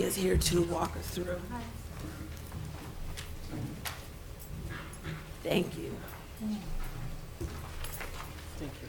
is here to walk us through. Thank you. Thank you.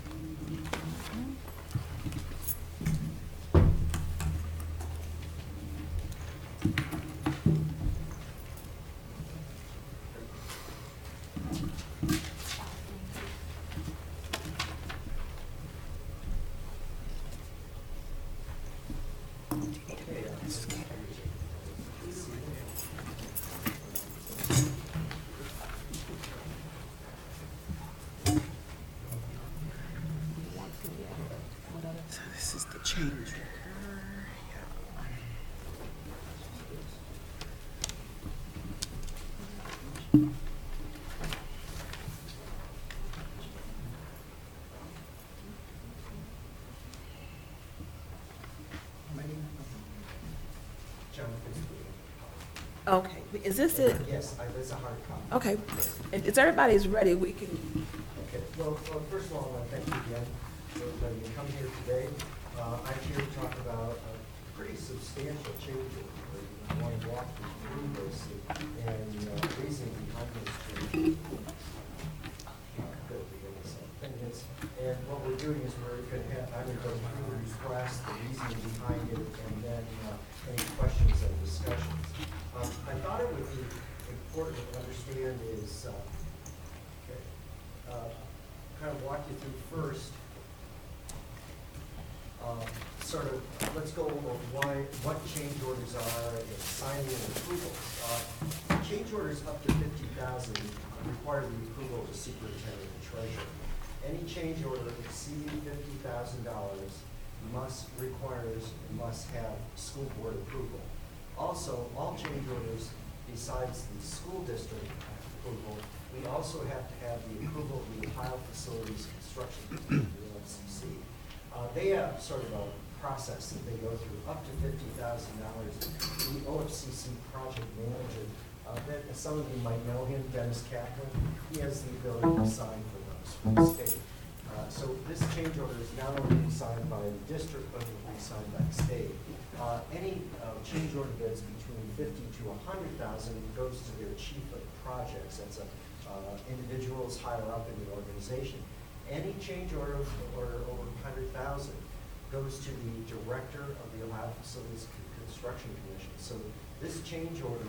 So this is the change. Okay, is this it? Yes, there's a hard copy. Okay, if everybody's ready, we can, Okay, well, first of all, I want to thank you again for letting me come here today. I'm here to talk about a pretty substantial change. I want to walk you through this and reasoning behind this change. And what we're doing is I'm going to go through the request, the reasoning behind it, and then any questions and discussions. I thought it would be important to understand is, kind of walk you through first, sort of, let's go over what change orders are and signing and approvals. Change orders up to $50,000 require the approval of the superintendent and treasurer. Any change order exceeding $50,000 must have school board approval. Also, all change orders besides the school district approval, we also have to have the approval of the Ohio Facilities Construction Commission, the OFCC. They have sort of a process that they go through up to $50,000. The OFCC project manager, that some of you might know him, Dennis Kaplan, he has the ability to sign for those from the state. So this change order is not only signed by the district, but it will be signed by the state. Any change order that's between $50,000 to $100,000 goes to their chief of projects. That's individuals higher up in the organization. Any change order over $100,000 goes to the director of the Ohio Facilities Construction Commission. So this change order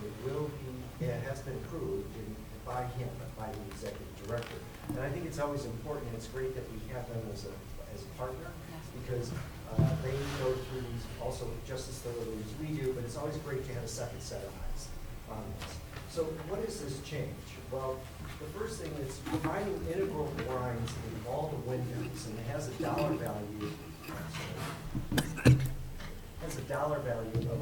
has been approved by him, by the executive director. And I think it's always important, and it's great that we have them as a partner, because they go through these also just as thoroughly as we do, but it's always great to have a second set of eyes on this. So what is this change? Well, the first thing is providing integral blinds in all the windows, and it has a dollar value. Has a dollar value of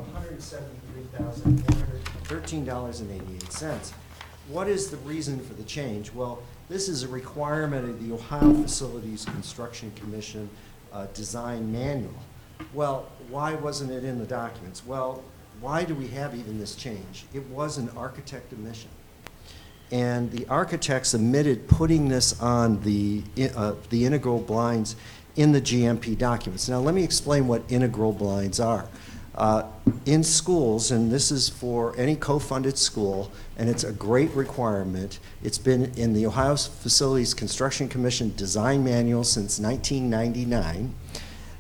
$173,413.88. What is the reason for the change? Well, this is a requirement of the Ohio Facilities Construction Commission design manual. Well, why wasn't it in the documents? Well, why do we have even this change? It was an architect omission. And the architects omitted putting this on the integral blinds in the GMP documents. Now, let me explain what integral blinds are. In schools, and this is for any co-funded school, and it's a great requirement. It's been in the Ohio Facilities Construction Commission design manual since 1999.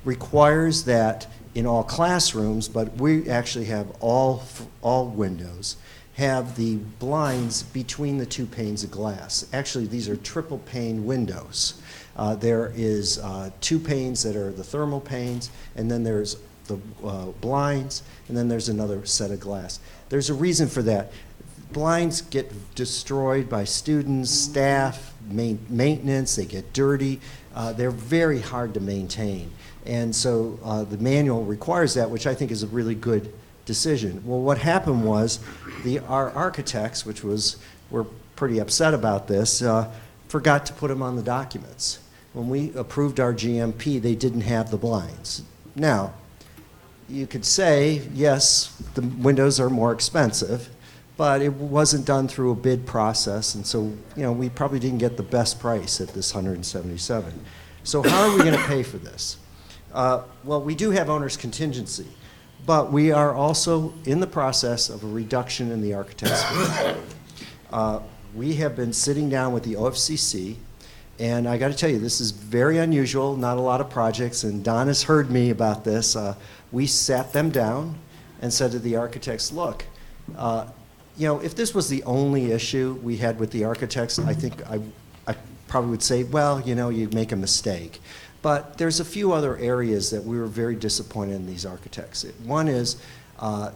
Requires that in all classrooms, but we actually have all windows, have the blinds between the two panes of glass. Actually, these are triple pane windows. There is 2 panes that are the thermal panes, and then there's the blinds, and then there's another set of glass. There's a reason for that. Blinds get destroyed by students, staff, maintenance, they get dirty. They're very hard to maintain. And so the manual requires that, which I think is a really good decision. Well, what happened was our architects, were pretty upset about this, forgot to put them on the documents. When we approved our GMP, they didn't have the blinds. Now, you could say, yes, the windows are more expensive, but it wasn't done through a bid process, and so we probably didn't get the best price at this $177. So how are we going to pay for this? Well, we do have owner's contingency, But we are also in the process of a reduction in the architect's fee. We have been sitting down with the OFCC, and I got to tell you, this is very unusual, not a lot of projects, and Don has heard me about this. We sat them down and said to the architects, look, you know, if this was the only issue we had with the architects, I think I probably would say, well, you know, you make a mistake. But there's a few other areas that we were very disappointed in these architects. One is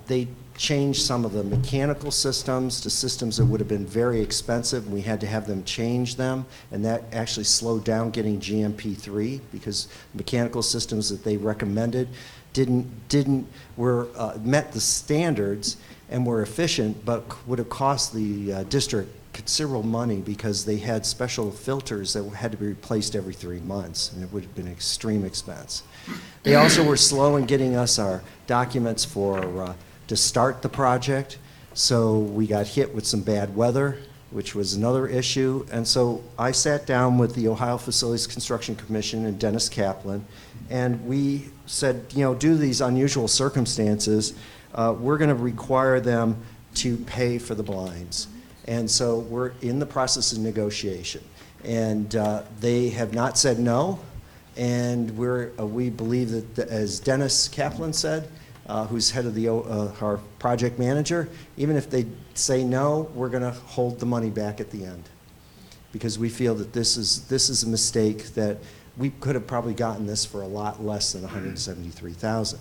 they changed some of the mechanical systems to systems that would have been very expensive. We had to have them change them, and that actually slowed down getting GMP3 because mechanical systems that they recommended met the standards and were efficient, but would have cost the district considerable money because they had special filters that had to be replaced every 3 months, and it would have been an extreme expense. They also were slow in getting us our documents to start the project, so we got hit with some bad weather, which was another issue. And so I sat down with the Ohio Facilities Construction Commission and Dennis Kaplan, and we said, you know, due to these unusual circumstances, we're going to require them to pay for the blinds. And so we're in the process of negotiation. And they have not said no. And we believe that, as Dennis Kaplan said, who's head of our project manager, even if they say no, we're going to hold the money back at the end. Because we feel that this is a mistake, that we could have probably gotten this for a lot less than $173,000.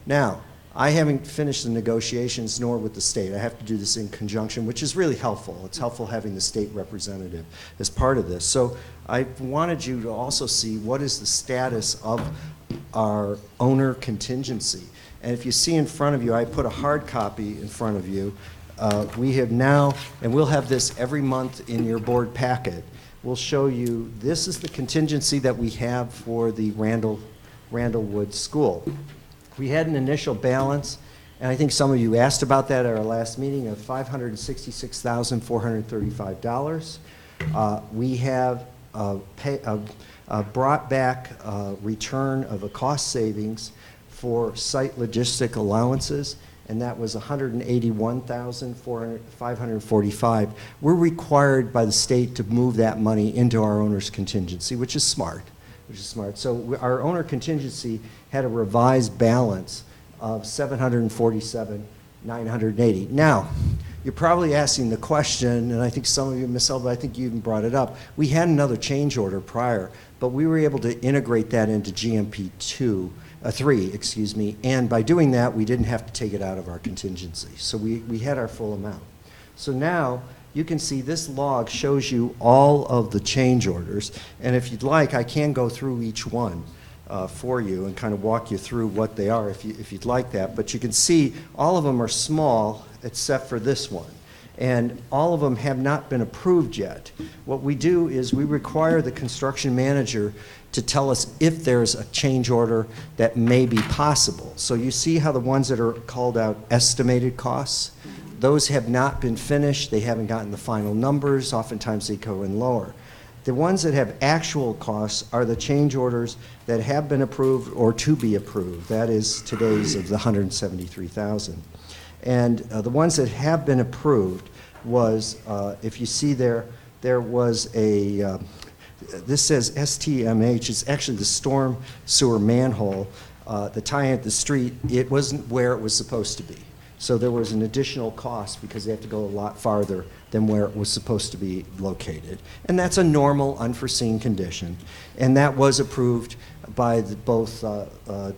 Now, I haven't finished the negotiations, nor with the state. I have to do this in conjunction, which is really helpful. It's helpful having the state representative as part of this. So I wanted you to also see what is the status of our owner contingency. And if you see in front of you, I put a hard copy in front of you. We have now, and we'll have this every month in your board packet, we'll show you, this is the contingency that we have for the Randallwood School. We had an initial balance, and I think some of you asked about that at our last meeting, of $566,435. We have brought back a return of a cost savings for site logistic allowances, and that was $181,545. We're required by the state to move that money into our owner's contingency, which is smart. So our owner contingency had a revised balance of $747,980. Now, you're probably asking the question, and I think some of you, Ms. Elba, I think you even brought it up. We had another change order prior, but we were able to integrate that into GMP 3, excuse me, and by doing that, we didn't have to take it out of our contingency. So we had our full amount. So now, you can see this log shows you all of the change orders, and if you'd like, I can go through each one for you and kind of walk you through what they are if you'd like that. But you can see all of them are small except for this one, and all of them have not been approved yet. What we do is we require the construction manager to tell us if there's a change order that may be possible. So you see how the ones that are called out estimated costs, those have not been finished. They haven't gotten the final numbers. Oftentimes they go in lower. The ones that have actual costs are the change orders that have been approved or to be approved. That is today's of the $173,000. And the ones that have been approved was, if you see there was a, this says STMH. It's actually the storm sewer manhole. The tie-in at the street, it wasn't where it was supposed to be. So there was an additional cost because they have to go a lot farther than where it was supposed to be located. And that's a normal, unforeseen condition. And that was approved by both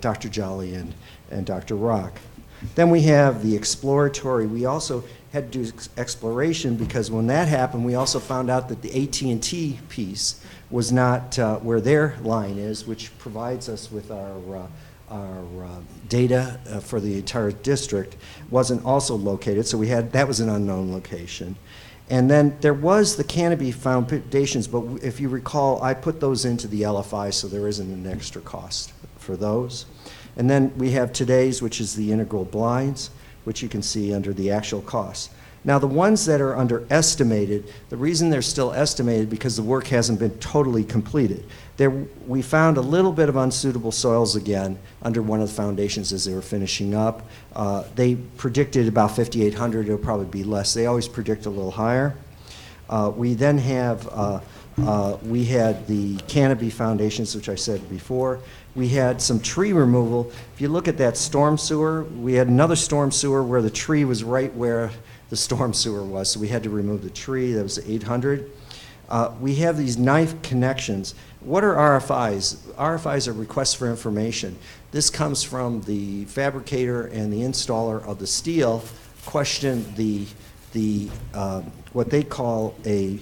Dr. Jolly and Dr. Rock. Then we have the exploratory. We also had to do exploration because when that happened, we also found out that the AT&T piece was not where their line is, which provides us with our data for the entire district, wasn't also located, so that was an unknown location. And then there was the canopy foundations, but if you recall, I put those into the LFI, so there isn't an extra cost for those. And then we have today's, which is the integral blinds, which you can see under the actual cost. Now, the ones that are underestimated, the reason they're still estimated because the work hasn't been totally completed. We found a little bit of unsuitable soils again under one of the foundations as they were finishing up. They predicted about 5,800. It'll probably be less. They always predict a little higher. We then have, we had the canopy foundations, which I said before. We had some tree removal. If you look at that storm sewer, we had another storm sewer where the tree was right where the storm sewer was, so we had to remove the tree. That was 800. We have these knife connections. What are RFIs? RFIs are requests for information. This comes from the fabricator and the installer of the steel. Question what they call a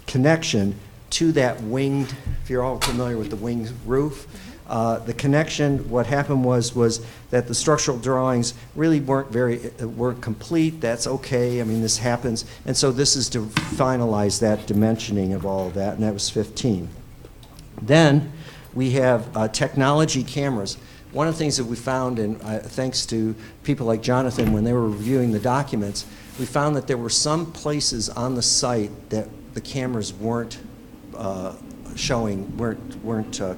connection to that winged, if you're all familiar with the winged roof. The connection, what happened was that the structural drawings really weren't complete. That's okay, I mean, this happens. And so this is to finalize that dimensioning of all of that, and that was 15. Then we have technology cameras. One of the things that we found, and thanks to people like Jonathan when they were reviewing the documents, we found that there were some places on the site that the cameras weren't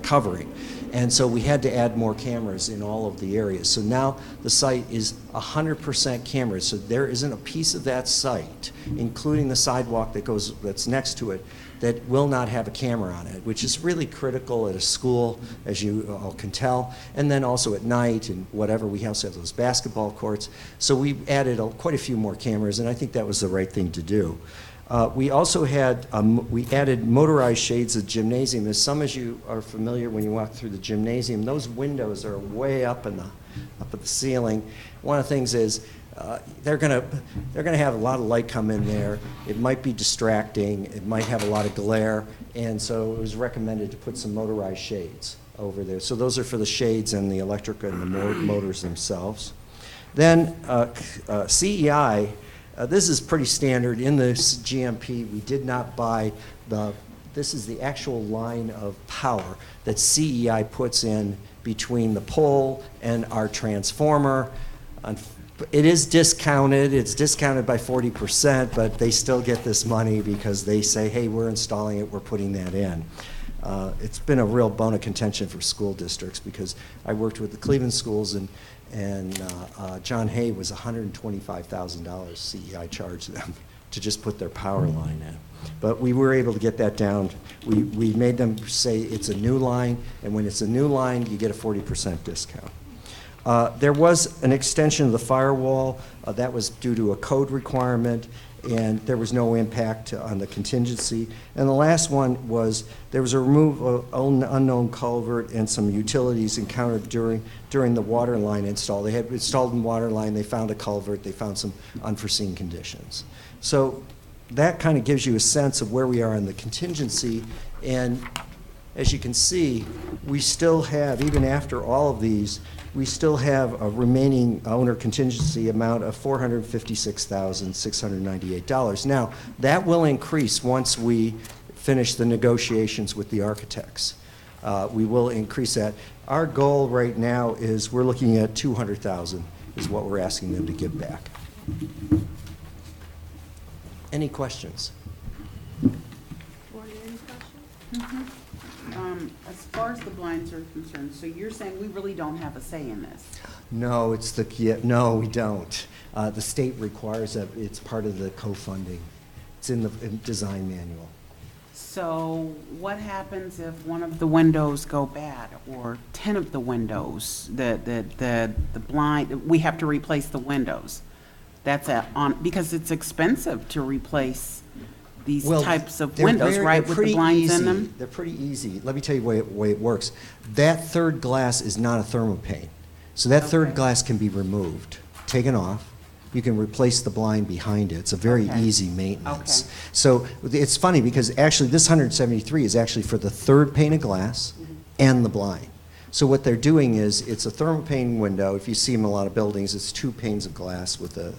covering. And so we had to add more cameras in all of the areas. So now the site is 100% cameras. So there isn't a piece of that site, including the sidewalk that's next to it, that will not have a camera on it, which is really critical at a school, as you all can tell, and then also at night and whatever. We also have those basketball courts. So we added quite a few more cameras, and I think that was the right thing to do. We also had, we added motorized shades of gymnasium. As some of you are familiar when you walk through the gymnasium, those windows are way up at the ceiling. One of the things is they're gonna have a lot of light come in there. It might be distracting. It might have a lot of glare, and so it was recommended to put some motorized shades over there. So those are for the shades and the electric and the motors themselves. Then CEI. This is pretty standard. In this GMP, we did not buy this is the actual line of power that CEI puts in between the pole and our transformer. It is discounted. It's discounted by 40%, but they still get this money because they say, hey, we're installing it, we're putting that in. It's been a real bone of contention for school districts because I worked with the Cleveland schools, and John Hay was $125,000 CEI charged them to just put their power line in. But we were able to get that down. We made them say it's a new line, and when it's a new line, you get a 40% discount. There was an extension of the firewall. That was due to a code requirement, and there was no impact on the contingency. And the last one was there was a removal of unknown culvert and some utilities encountered during the water line install. They had installed in water line, they found a culvert, they found some unforeseen conditions. So that kind of gives you a sense of where we are in the contingency. And as you can see, we still have, even after all of these, we still have a remaining owner contingency amount of $456,698. Now, that will increase once we finish the negotiations with the architects. We will increase that. Our goal right now is we're looking at $200,000 is what we're asking them to give back. Any questions? As far as the blinds are concerned, so you're saying we really don't have a say in this? No, no, we don't. The state requires that. It's part of the co-funding. It's in the design manual. So what happens if one of the windows go bad, or 10 of the windows, the blind, we have to replace the windows? That's because it's expensive to replace these types of windows, right, with the blinds in them? They're pretty easy. Let me tell you the way it works. That third glass is not a thermopane. So that third glass can be removed, taken off. You can replace the blind behind it. It's a very easy maintenance. Okay. So it's funny because actually this 173 is actually for the third pane of glass and the blind. So what they're doing is it's a thermopane window. If you see them in a lot of buildings, it's 2 panes of glass with a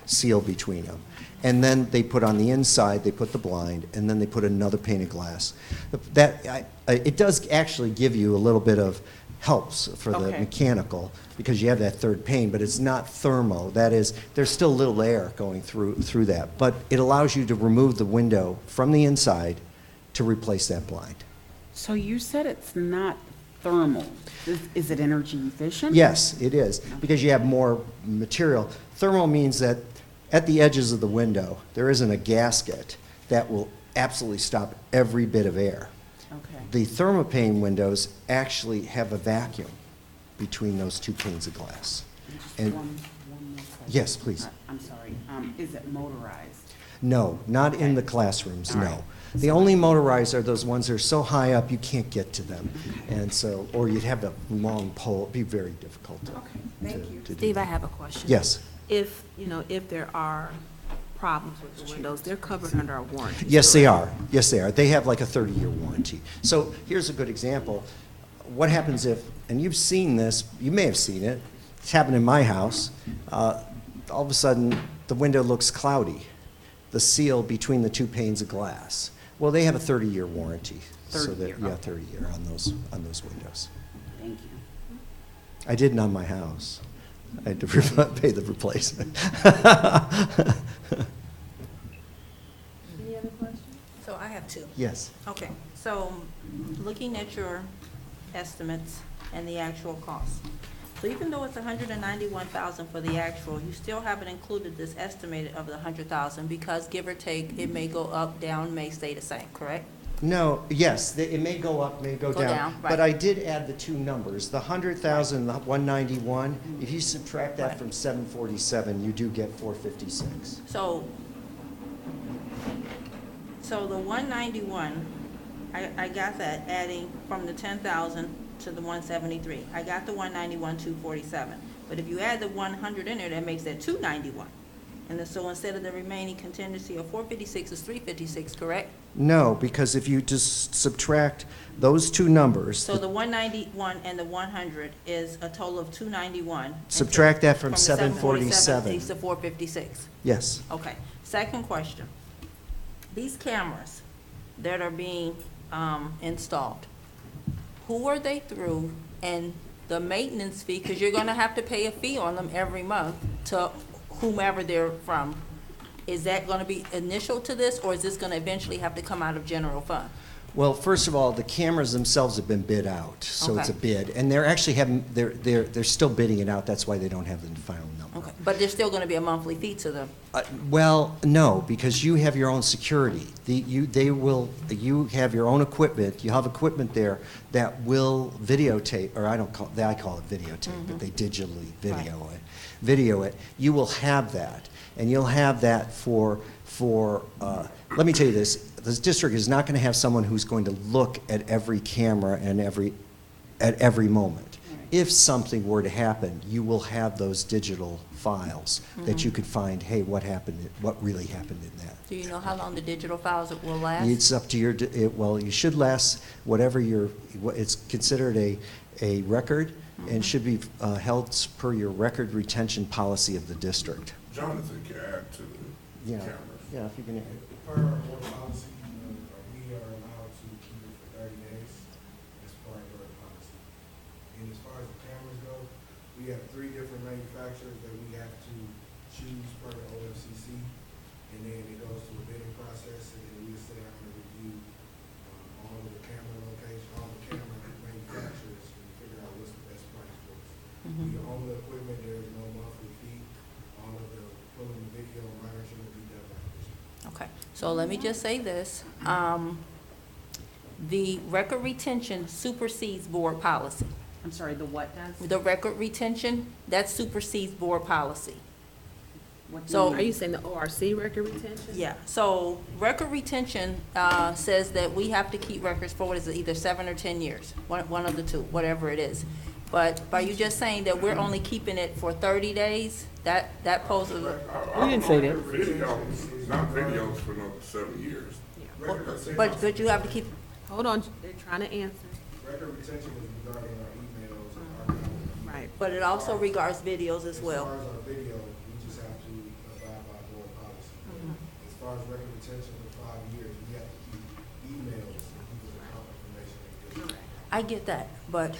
seal between them. And then they put on the inside, they put the blind, and then they put another pane of glass. It does actually give you a little bit of helps for the Okay. mechanical, because you have that third pane, but it's not thermo. That is, there's still little air going through that. But it allows you to remove the window from the inside to replace that blind. So you said it's not thermal. Is it energy efficient? Yes, it is, because you have more material. Thermal means that at the edges of the window, there isn't a gasket that will absolutely stop every bit of air. Okay. The thermopane windows actually have a vacuum between those two panes of glass. Just And- one more question. Yes, please. I'm sorry. Is it motorized? No, not in Okay. the classrooms, All no. right. The only motorized are those ones that are so high up you can't get to them. And so, or you'd have a long pole, it'd be very difficult to, Okay, thank you. to do Steve, I that. have a question. Yes. If, if there are problems with the windows, they're covered under our warranty. Yes, they correct? are. Yes, they are. They have like a 30-year warranty. So here's a good example. What happens if, and you've seen this, you may have seen it, it's happened in my house, all of a sudden, the window looks cloudy, the seal between the two panes of glass. Well, they have a 30-year warranty. So 30 that, year, yeah, okay. 30 year on those windows. Thank you. I didn't on my house. I had to pay the replacement. Any other questions? So I have two. Yes. Okay, so looking at your estimates and the actual cost. So even though it's 191,000 for the actual, you still haven't included this estimated of the 100,000 because give or take, it may go up, down, may stay the same, correct? No, yes, it may go up, may go Go down. down, But right. I did add the two numbers, the 100,000, the 191. If you subtract that Right. from 747, you do get 456. So the 191, I got that adding from the 10,000 to the 173. I got the 191, 247. But if you add the 100 in there, that makes that 291. And then so instead of the remaining contingency of 456 is 356, correct? No, because if you just subtract those two numbers, So the 191 and the 100 is a total of 291. And subtract that from the 747. leaves to 456. Yes. Okay, second question. These cameras that are being installed, who are they through and the maintenance fee, because you're gonna have to pay a fee on them every month to whomever they're from. Is that gonna be initial to this, or is this gonna eventually have to come out of general fund? Well, first of all, the cameras themselves have been bid out, so it's a Okay. bid. And they're actually having, they're still bidding it out, that's why they don't have the final number. Okay, but there's still gonna be a monthly fee to them? Well, no, because you have your own security. You have your own equipment, you have equipment there that will videotape, or I call it videotape, but they digitally video it. You will have that, and you'll have that let me tell you this district is not going to have someone who's going to look at every camera and at every moment. If something were to happen, you will have those digital files that you could find, hey, what really happened in that. Do you know how long the digital files will last? It's up to well, you should last whatever it's considered a record and should be held per your record retention policy of the district. Jonathan can add to the Yeah, cameras. yeah, if you can. Per our board policy, we are allowed to keep it for 30 days as part of our policy. And as far as the cameras go, we have 3 different manufacturers that we have to choose per the OFCC. And then it goes to a bidding process, and then we sit down and review all of the camera locations, all the camera manufacturers, and figure out what's the best price for us. We own the equipment, there is no monthly fee. All of the pulling the video and monitoring will be done by this. Okay, so let me just say this. The record retention supersedes board policy. I'm sorry, the what does? The record retention, that supersedes board policy. What do So- you Are mean? you saying the ORC record retention? Yeah, so record retention says that we have to keep records for, what is it, either 7 or 10 years, one of the two, whatever it is. But by you just saying that we're only keeping it for 30 days, that poses, We didn't say that. Videos, not videos for another 7 years. but you have to keep, Hold on, they're trying to answer. Record retention is regarding our emails and archives. Right. but it also regards videos as well. As far as our video, we just have to abide by board policy. As far as record retention for 5 years, we have to keep emails and people's account information. I get that, but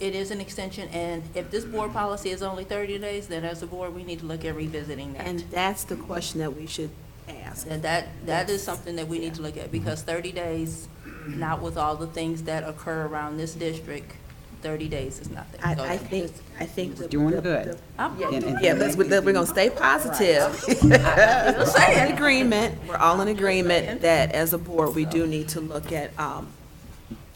it is an extension, and if this board policy is only 30 days, then as a board, we need to look at revisiting that. And that's the question that we should ask. And that is something that we need to look at, because 30 days, not with all the things that occur around this district, 30 days is nothing. So I think. We're doing good. I'm Yeah, we're gonna stay positive. In agreement, we're all in agreement that as a board, we do need to look at,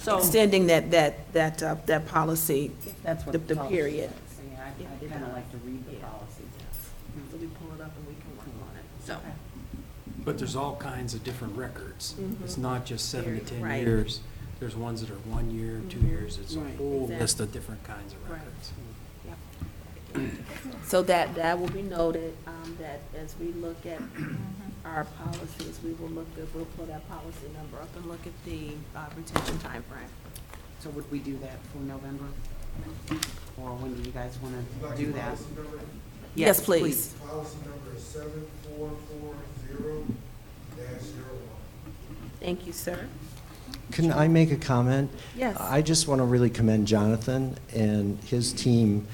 So, extending that policy. That's what The policy period. says. Yeah, I kind of like to read the policy. So we pull it up and we can work on it. so, But there's all kinds of different records. It's not just 7 to 10 Right. years. There's ones that are 1 year, 2 years. It's a Right. whole Exactly. list of different kinds of Right. records. So that will be noted, that as we look at our policies, we'll pull that policy number up and look at the retention timeframe. So would we do that for November? Or when do you guys want Would you to like do the that? policy number? Yes, please. Policy number is 7440-01. Thank you, sir. Can I make a comment? Yes. I just want to really commend Jonathan and his team.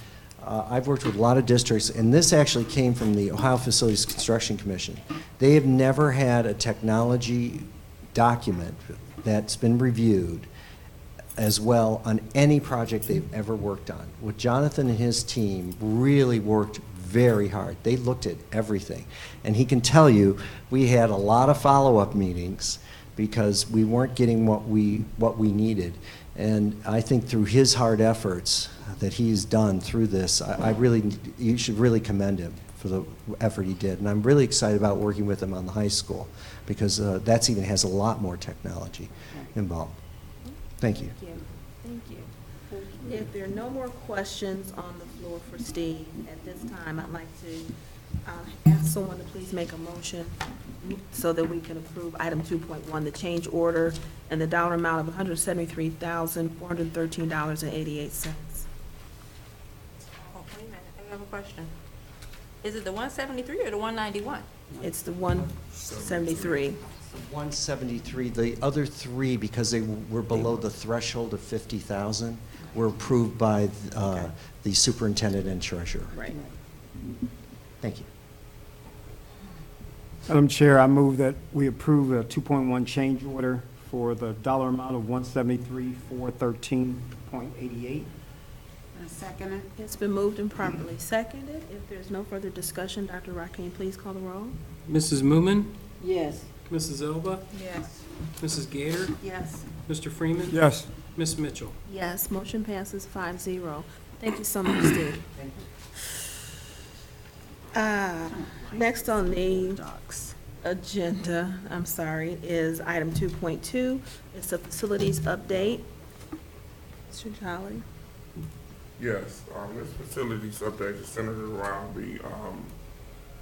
I've worked with a lot of districts, and this actually came from the Ohio Facilities Construction Commission. They have never had a technology document that's been reviewed as well on any project they've ever worked on. With Jonathan and his team really worked very hard. They looked at everything. And he can tell you, we had a lot of follow-up meetings because we weren't getting what we needed. And I think through his hard efforts that he's done through this, you should really commend him for the effort he did. And I'm really excited about working with him on the high school, because that's even has a lot more technology involved. Thank you. Thank you. If there are no more questions on the floor for Steve, at this time, I'd like to ask someone to please make a motion so that we can approve item 2.1, the change order, and the dollar amount of $173,413.88. oh, wait a minute, I have a question. Is it the 173 or the 191? It's the 173. 173, the other three, because they were below the threshold of 50,000, were approved by the superintendent and treasurer. Right. Thank you. Madam Chair, I move that we approve a 2.1 change order for the dollar amount of $173,413.88. Second it? It's been moved and properly seconded. If there's no further discussion, Dr. Rakim, please call the roll. Mrs. Moomin, Yes. Mrs. Elba, Yes. Mrs. Gator, Yes. Mr. Freeman. Yes. Ms. Mitchell. Yes, motion passes 5-0. Thank you so much, Steve. Next on the agenda, is item 2.2. It's the facilities update. Mr. Jolly? Yes, this facilities update is centered around the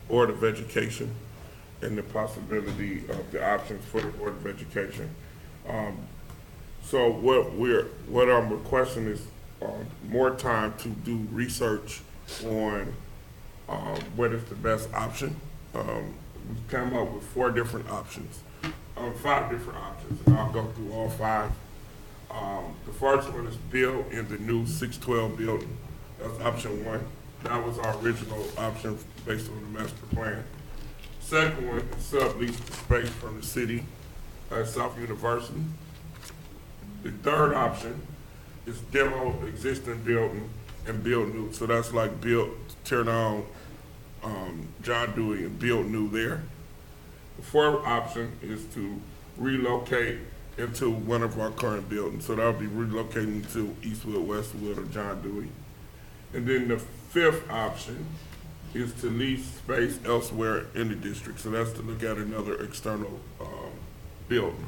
Board of Education and the possibility of the options for the Board of Education. So what I'm requesting is more time to do research on what is the best option. We came up with 5 different options, and I'll go through all 5. The first one is build in the new 612 building. That's option 1. That was our original option based on the master plan. Second one is sublease the space from the city at South University. The third option is demo existing building and build new. So that's like tear down John Dewey and build new there. The fourth option is to relocate into one of our current buildings. So that'll be relocating to Eastwood, Westwood, or John Dewey. And then the fifth option is to lease space elsewhere in the district. So that's to look at another external building.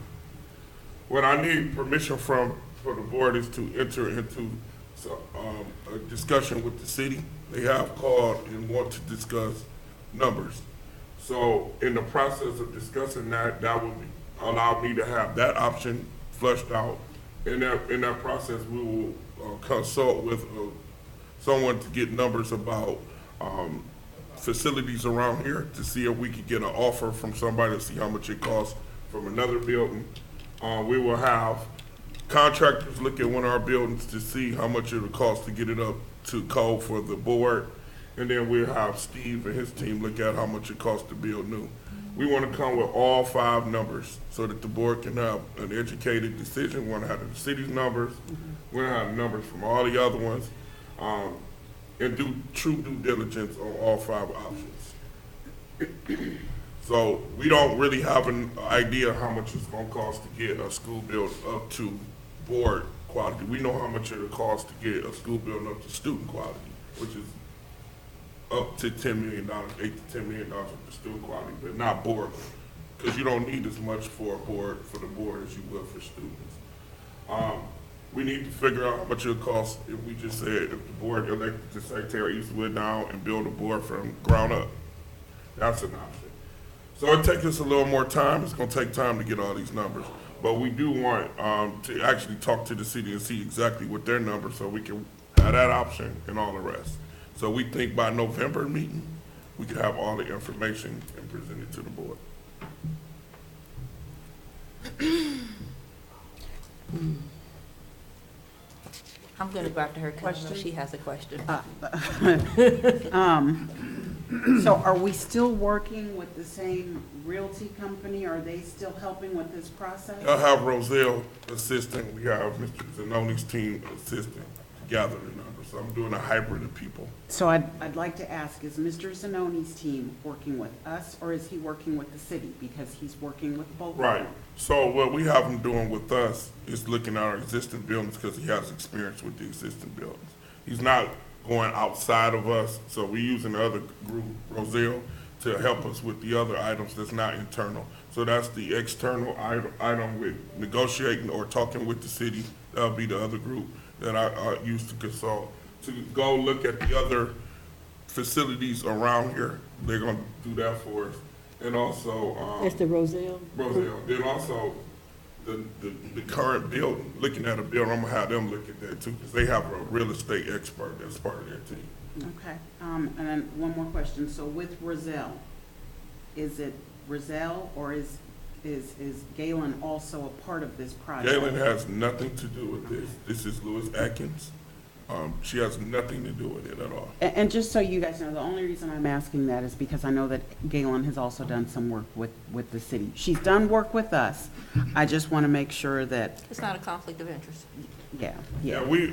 What I need permission for the board is to enter into a discussion with the city. They have called and want to discuss numbers. So in the process of discussing that will allow me to have that option flushed out. In that process, we will consult with someone to get numbers about facilities around here to see if we could get an offer from somebody to see how much it costs from another building. We will have contractors look at one of our buildings to see how much it'll cost to get it up to code for the board. And then we'll have Steve and his team look at how much it costs to build new. We want to come with all 5 numbers so that the board can have an educated decision. We want to have the city's numbers. We want to have numbers from all the other ones, and do true due diligence on all 5 options. So we don't really have an idea how much it's going to cost to get a school built up to board quality. We know how much it'll cost to get a school building up to student quality, which is up to $10 million, $8 to $10 million for student quality, but not board, because you don't need as much for the board as you will for students. We need to figure out how much it'll cost if we just said, if the board elected to say tear Eastwood down and build a board from ground up. That's an option. So it takes us a little more time. It's gonna take time to get all these numbers. But we do want to actually talk to the city and see exactly what their numbers, so we can have that option and all the rest. So we think by November meeting, we can have all the information and present it to the board. I'm gonna go after her, because I know she has a question. So are we still working with the same realty company? Are they still helping with this process? I'll have Roselle assisting. We have Mr. Zanoni's team assisting to gather the numbers. So I'm doing a hybrid of people. So I'd like to ask, is Mr. Zanoni's team working with us, or is he working with the city? Because he's working with both of them. Right. So what we have him doing with us is looking at our existing buildings, because he has experience with the existing buildings. He's not going outside of us, so we're using the other group, Roselle, to help us with the other items that's not internal. So that's the external item with negotiating or talking with the city. That'll be the other group that I use to consult, to go look at the other facilities around here. They're gonna do that for us. And also, That's the Roselle? Roselle, then also the current building, looking at a building, I'm gonna have them look at that too, because they have a real estate expert that's part of their team. Okay, and then one more question. So with Roselle, is it Roselle, or is Galen also a part of this project? Galen has nothing to do with this. This is Louis Atkins. She has nothing to do with it at all. And just so you guys know, the only reason I'm asking that is because I know that Galen has also done some work with the city. She's done work with us. I just want to make sure that, It's not a conflict of interest. yeah. Yeah, we,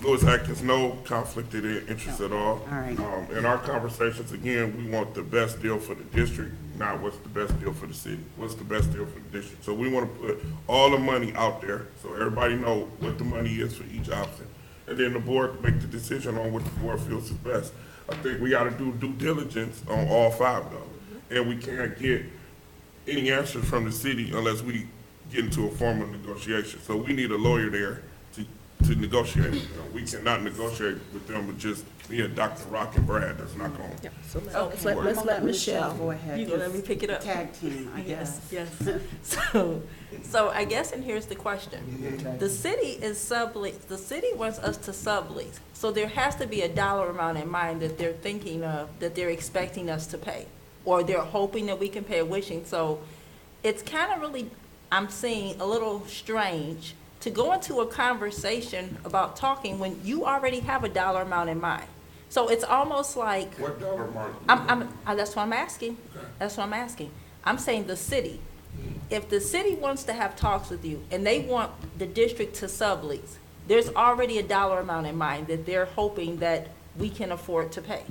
Louis Atkins, no conflict of interest at all. All right. In our conversations, again, we want the best deal for the district, not what's the best deal for the city. What's the best deal for the district? So we want to put all the money out there, so everybody know what the money is for each option. And then the board make the decision on what the board feels is best. I think we gotta do due diligence on all 5 though. And we can't get any answers from the city unless we get into a formal negotiation. So we need a lawyer there to negotiate with them. We cannot negotiate with them with just me and Dr. Rock and Brad. That's not going. Yeah, so Okay, let's I'm let gonna Michelle. go ahead. You gonna let me pick it up? Tag team, I guess. Yes. So I guess, and here's the question. The city is sublease, the city wants us to sublease. So there has to be a dollar amount in mind that they're thinking of, that they're expecting us to pay. Or they're hoping that we can pay or wishing. So it's kind of really, I'm seeing a little strange to go into a conversation about talking when you already have a dollar amount in mind. So it's almost like, What dollar amount? that's what I'm asking. That's what I'm asking. I'm saying the city. If the city wants to have talks with you and they want the district to sublease, there's already a dollar amount in mind that they're hoping that we can afford to pay.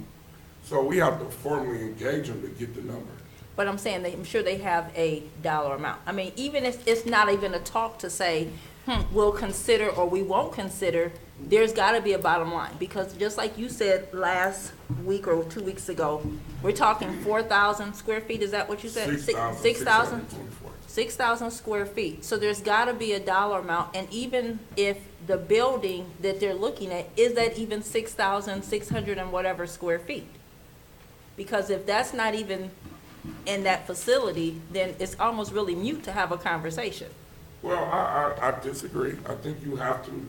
So we have to formally engage them to get the number. But I'm saying, I'm sure they have a dollar amount. I mean, even if it's not even a talk to say, we'll consider or we won't consider, there's gotta be a bottom line. Because just like you said last week or 2 weeks ago, we're talking 4,000 square feet, is that what you said? 6,000? 6,000 square feet. So there's gotta be a dollar amount, and even if the building that they're looking at, is that even 6,600 and whatever square feet? Because if that's not even in that facility, then it's almost really mute to have a conversation. Well, I disagree. I think you have to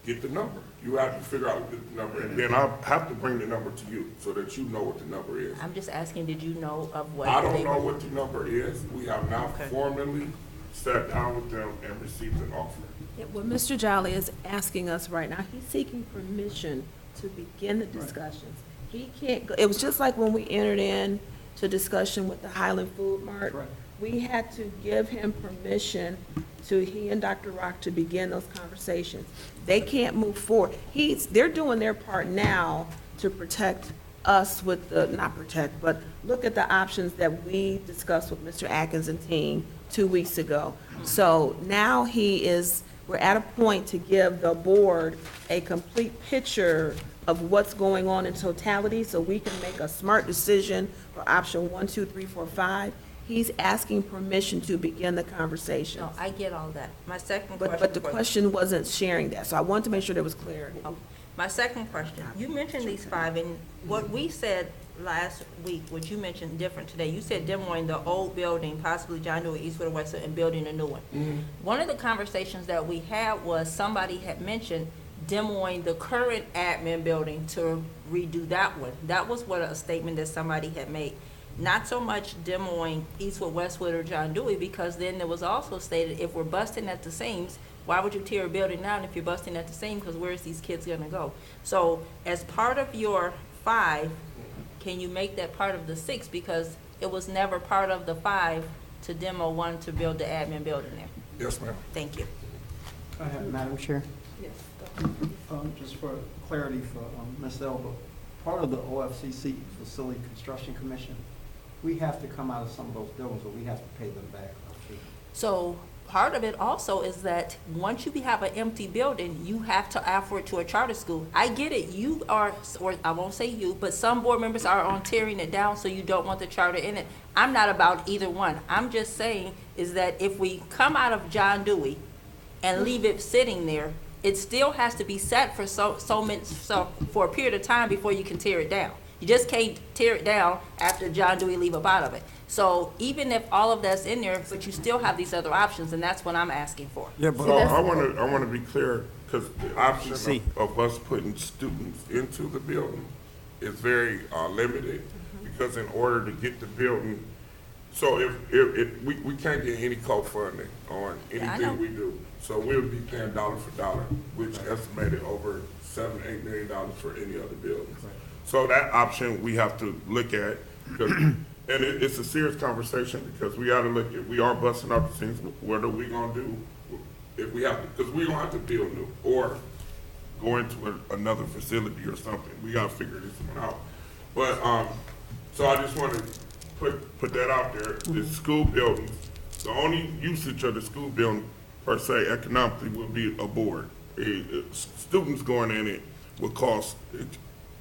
get the number. You have to figure out what the number, and then I have to bring the number to you so that you know what the number is. I'm just asking, did you know of what? I don't they know were- what the number is. We have not Okay. formally sat down with them and received an offer. Yeah, what Mr. Jolly is asking us right now, he's seeking permission to begin the discussions. He can't, it was just like when we entered in to discussion with the Highland Food Mart. Correct. We had to give him permission he and Dr. Rock to begin those conversations. They can't move forward. They're doing their part now to protect us with not protect, but look at the options that we discussed with Mr. Atkins and team 2 weeks ago. So now we're at a point to give the board a complete picture of what's going on in totality, so we can make a smart decision for option 1, 2, 3, 4, 5. He's asking permission to begin the conversation. No, I get all that. My second question. But the question wasn't sharing that, so I wanted to make sure there was clarity. Oh, my second question, you mentioned these 5, and what we said last week, what you mentioned different today, you said demoing the old building, possibly John Dewey, Eastwood, and Westwood, and building a new one. One of the conversations that we had was somebody had mentioned demoing the current admin building to redo that one. That was what a statement that somebody had made. Not so much demoing Eastwood, Westwood, or John Dewey, because then there was also stated, if we're busting at the seams, why would you tear a building down if you're busting at the seams, because where's these kids gonna go? So as part of your 5, can you make that part of the 6, because it was never part of the 5 to demo 1 to build the admin building there? Yes, ma'am. Thank you. Madam Chair, Yes. Just for clarity for Ms. Elba, part of the OFCC Facility Construction Commission, we have to come out of some of those buildings, but we have to pay them back. So part of it also is that once you have an empty building, you have to offer it to a charter school. I get it, you are, or I won't say you, but some board members are on tearing it down, so you don't want the charter in it. I'm not about either one. I'm just saying is that if we come out of John Dewey and leave it sitting there, it still has to be set for for a period of time before you can tear it down. You just can't tear it down after John Dewey leave up out of it. So even if all of that's in there, but you still have these other options, and that's what I'm asking for. yeah, but, So I want to be clear, because the option of us putting students into the building is very limited, because in order to get the building, so if we can't get any co-funding on Yeah, I know. anything we do. So we'll be paying dollar for dollar, which estimated over $7-8 million for any other buildings. So that option we have to look at, because, and it's a serious conversation, because we gotta look at, we are busting up the things, what are we gonna do if we have to, because we don't have to build new, or go into another facility or something. We gotta figure this one out. But, so I just wanna put that out there. The school buildings, the only usage of the school building per se economically will be a board. Students going in it will cost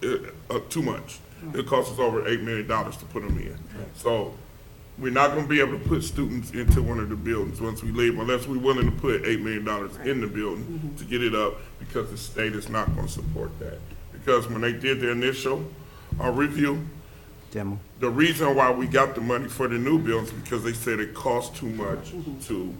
too much. It costs us over $8 million to put them in. So we're not gonna be able to put students into one of the buildings once we leave, unless we're willing to put $8 million in the building to get it up, because the state is not gonna support that. Because when they did their initial review, demo. the reason why we got the money for the new buildings, because they said it cost too much to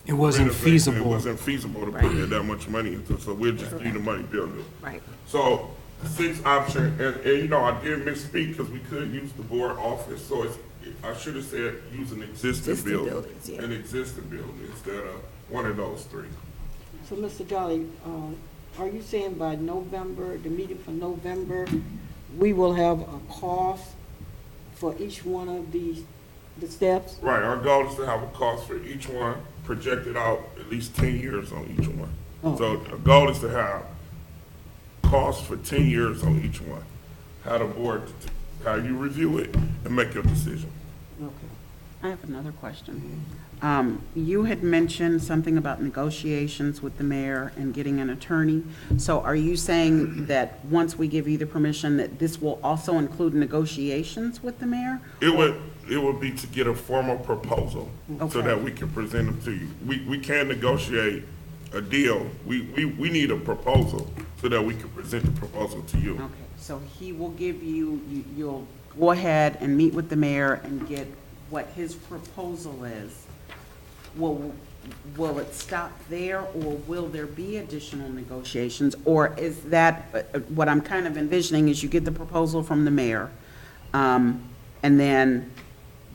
It wasn't renovate, and feasible. It wasn't feasible to put that much money into, so we'll just need the money building it. Right. So, the 6th option, and you know, I did misspeak, because we could use the board office, so I should have said use an existing Existing building. buildings, yeah. An existing building instead of one of those 3. So, Mr. Jolly, are you saying by November, the meeting for November, we will have a cost for each one of the steps? Right, our goal is to have a cost for each one, projected out at least 10 years on each one. Oh. So the goal is to have costs for 10 years on each one. How the board, how you review it and make your decision. Okay. I have another question. You had mentioned something about negotiations with the mayor and getting an attorney. So are you saying that once we give you the permission, that this will also include negotiations with the mayor? It would be to get a formal proposal so Okay. that we can present them to you. We can't negotiate a deal. We need a proposal so that we can present the proposal to you. Okay, so he will give you'll go ahead and meet with the mayor and get what his proposal is. Will it stop there, or will there be additional negotiations? Or is that, what I'm kind of envisioning is you get the proposal from the mayor, and then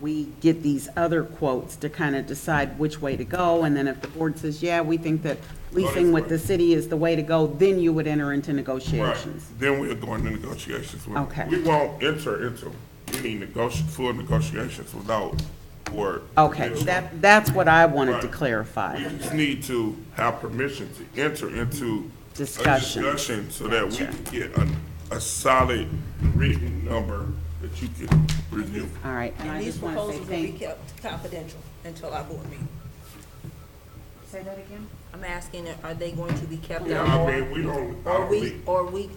we get these other quotes to kind of decide which way to go, and then if the board says, yeah, we think that leasing with the city is the way to go, then you would enter into Right, negotiations. then we'll go into negotiations with them. Okay. We won't enter into any full negotiations without board. Okay, permission. that's what I wanted to Right. clarify. We just need to have permission to enter into Discussion. a discussion so that we Gotcha. can get a solid written number that you can review. All right, and I And these just want to say proposals will be thank. kept confidential until our board meeting. Say that again? I'm asking, are they going to be kept Yeah, out? I mean, Or we,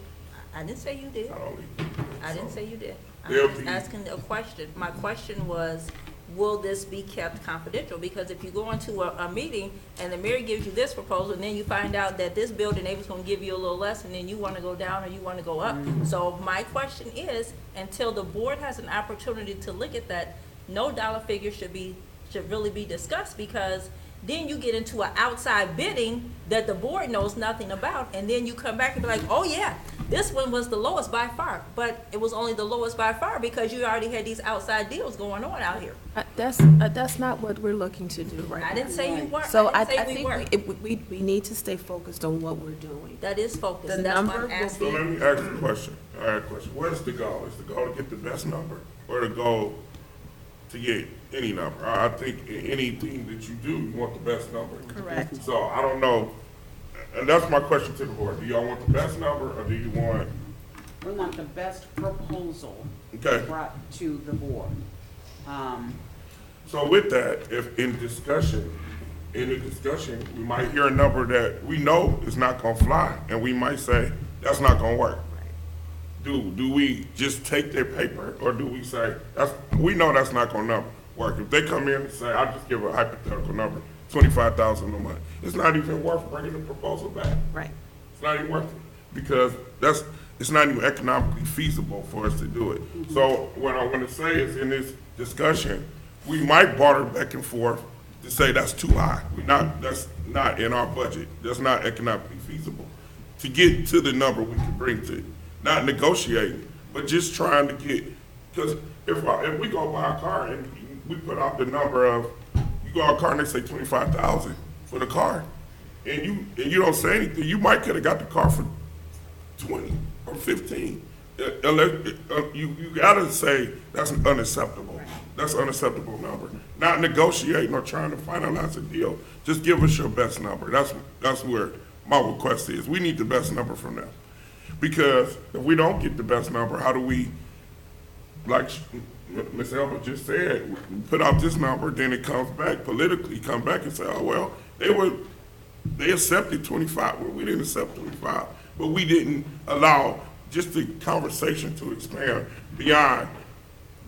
I didn't say you did. I don't leave. I didn't say you did. I'm They'll just be- asking a question. My question was, will this be kept confidential? Because if you go into a meeting and the mayor gives you this proposal, and then you find out that this building, they was gonna give you a little less, and then you wanna go down or you wanna go up. So my question is, until the board has an opportunity to look at that, no dollar figure should really be discussed, because then you get into an outside bidding that the board knows nothing about, and then you come back and be like, oh yeah, this one was the lowest by far, but it was only the lowest by far because you already had these outside deals going on out here. That's not what we're looking to do right now. I didn't say you weren't, So I I didn't say we think weren't. we need to stay focused on what we're doing. That is focused, The that's why number I'm will asking. So let me ask you a question. I have a question. What is the goal? Is the goal to get the best number or the goal to get any number? I think in anything that you do, you want the best number. Correct. So I don't know, and that's my question to the board. Do y'all want the best number or do you want, We want the best proposal okay. brought to the board. So with that, if in the discussion, we might hear a number that we know is not gonna fly, and we might say, that's not gonna work. Do we just take their paper, or do we say, we know that's not gonna work? If they come in and say, I'll just give a hypothetical number, 25,000 a month, it's not even worth bringing the proposal back. Right. It's not even worth it, because it's not even economically feasible for us to do it. So what I want to say is, in this discussion, we might barter back and forth to say that's too high. That's not in our budget. That's not economically feasible. To get to the number we can bring to, not negotiating, but just trying to get, because if we go buy a car and we put out the number of, you go out a car and they say 25,000 for the car, and you don't say anything, you might could have got the car for 20 or 15. You gotta say that's unacceptable. That's an unacceptable number. Not negotiating or trying to finalize a deal. Just give us your best number. That's where my request is. We need the best number from them. Because if we don't get the best number, how do we, like Ms. Elba just said, we put out this number, then it comes back politically, come back and say, oh, well, they accepted 25. Well, we didn't accept 25, but we didn't allow just the conversation to expand beyond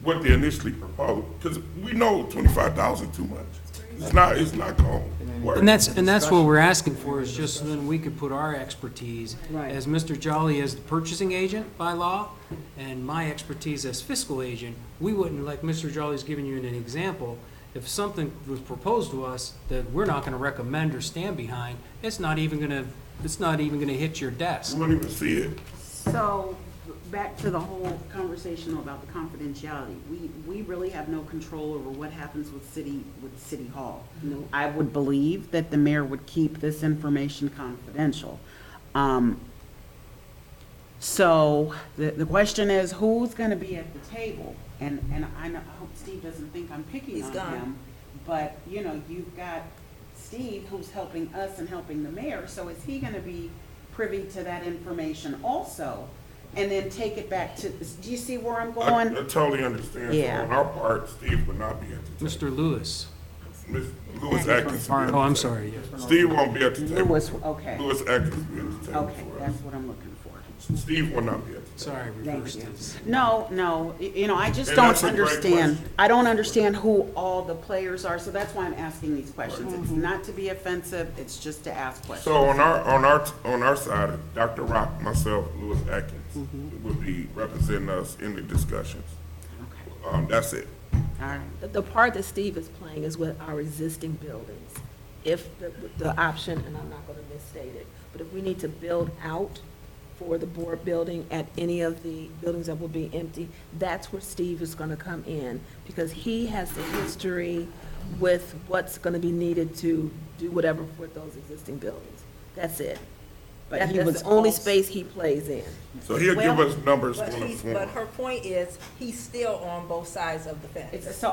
what they initially proposed. Because we know 25,000 too much. It's not going to work. And that's what we're asking for, is just so then we could put our expertise Right. as Mr. Jolly as the purchasing agent by law, and my expertise as fiscal agent. We wouldn't, like Mr. Jolly's giving you an example, if something was proposed to us that we're not gonna recommend or stand behind, it's not even gonna hit your desk. We won't even see it. So, back to the whole conversation about the confidentiality, we really have no control over what happens with City Hall. No. I would believe that the mayor would keep this information confidential. So, the question is, who's gonna be at the table? And I hope Steve doesn't think I'm picking He's on gone. him, but, you've got Steve who's helping us and helping the mayor, so is he gonna be privy to that information also? And then take it back to, do you see where I'm I going? totally understand. Yeah. So on our part, Steve would not be at the table. Mr. Lewis. Ms. Lewis Atkins. will be at Oh, I'm the table. sorry, yes. Steve won't be at the table. Lewis, okay, Lewis Atkins will be at the table okay, for that's us. what I'm looking for. Steve will not be at the table. Sorry, Thank reversed you. this. No, I just And don't that's a great understand. question. I don't understand who all the players are, so that's why I'm asking these questions. It's not to be offensive, it's just to ask questions. So on our side, Dr. Rock, myself, Lewis Atkins, will be representing us in the discussions. Okay, That's it. all right. The part that Steve is playing is with our existing buildings. If the option, and I'm not gonna misstate it, but if we need to build out for the board building at any of the buildings that will be empty, that's where Steve is gonna come in, because he has the history with what's gonna be needed to do whatever with those existing buildings. That's it. But he That's was the only also- space he plays in. So he'll give Well, us numbers But on the he's, form. but her point is, he's still on both sides of the fence. So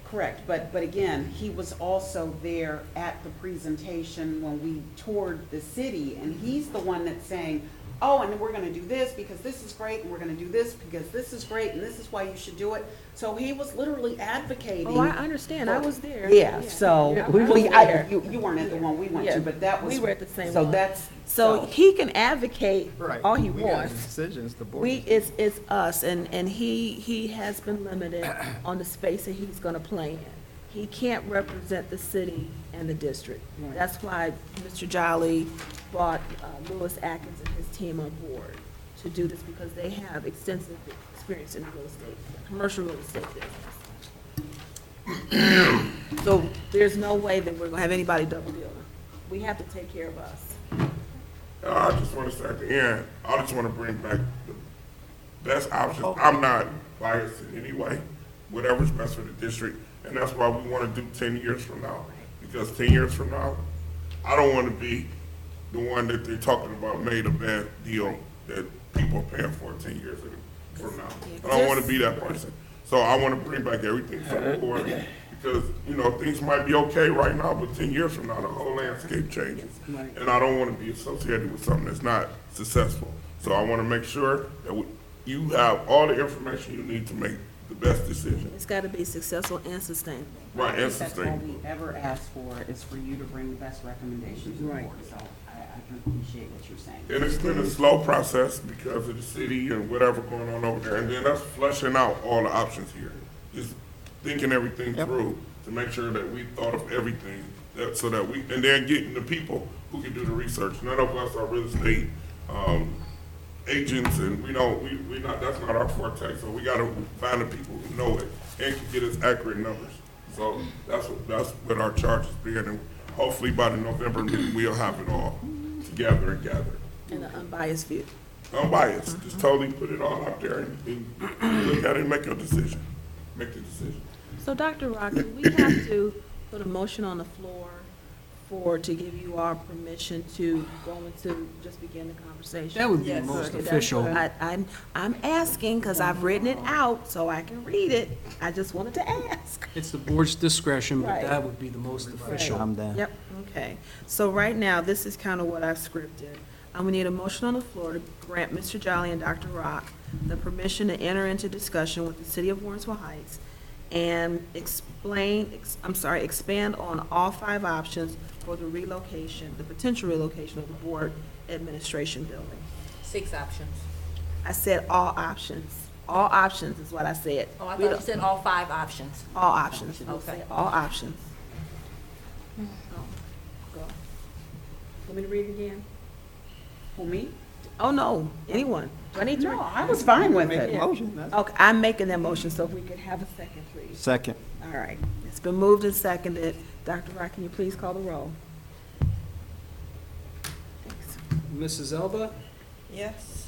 correct, but again, he was also there at the presentation when we toured the city, and he's the one that's saying, oh, and then we're gonna do this because this is great, and we're gonna do this because this is great, and this is why you should do it. So he was literally advocating. Oh, I understand, I was there. Yeah, so, Yeah, I we, was there. you weren't at the one we went Yeah, to, but that was. we were at the same So one. that's. So he can advocate all he We got wants. decisions, the board. It's us, and he has been limited on the space that he's gonna play in. He can't represent the city and the district. Right. That's why Mr. Jolly brought Lewis Atkins and his team on board to do this, because they have extensive experience in the real estate, commercial real estate business. So there's no way that we're gonna have anybody double billing. We have to take care of us. I just want to say at the end, I just want to bring back the best options. I'm not biased in any way, whatever's best for the district. And that's why we want to do 10 years from now. Because 10 years from now, I don't want to be the one that they're talking about made a bad deal that people are paying for 10 years from now. I don't want to be that person. So I want to bring back everything to the board, because, you know, things might be okay right now, but 10 years from now, the whole landscape changes. Right. And I don't want to be associated with something that's not successful. So I want to make sure that you have all the information you need to make the best decision. It's gotta be successful and sustainable. Right, and That's all sustainable. we ever ask for, is for you to bring the best recommendations to the Right. board, so I can appreciate what you're saying. And it's been a slow process because of the city and whatever going on over there. And then that's flushing out all the options here. Just thinking everything through to make sure that we thought of everything, so that we, and then getting the people who can do the research. None of us are real estate, agents, and we not, that's not our forte. So we gotta find the people who know it and can get us accurate numbers. So that's what our charge has been, and hopefully by the November meeting, we'll have it all together and gathered. And an unbiased view. Unbiased, just totally put it all out there and look at it and make your decision. Make the decision. So, Dr. Rock, do we have to put a motion on the floor to give you our permission to go into, just begin the conversation? That would be the Yes. most Okay, that's official. what I'm asking, because I've written it out so I can read it. I just wanted to ask. It's the board's discretion, but Right. that would be the most official. I'm down. Yep, okay. So right now, this is kind of what I've scripted. We need a motion on the floor to grant Mr. Jolly and Dr. Rock the permission to enter into discussion with the city of Warrensville Heights and expand on all 5 options for the relocation, the potential relocation of the board administration building. 6 options. I said all options. All options is what I said. Oh, I We thought you don't- said all 5 options. All options. We'll Okay. say all options. Oh, go. Want me to read it again? For me? Oh, no, anyone. Do I need to? No, I was fine with Make it. a motion, that's- Okay, I'm making that motion, so if we could have a second, please. Second. All right, it's been moved and seconded. Dr. Rock, can you please call the roll? Thanks. Mrs. Elba, Yes.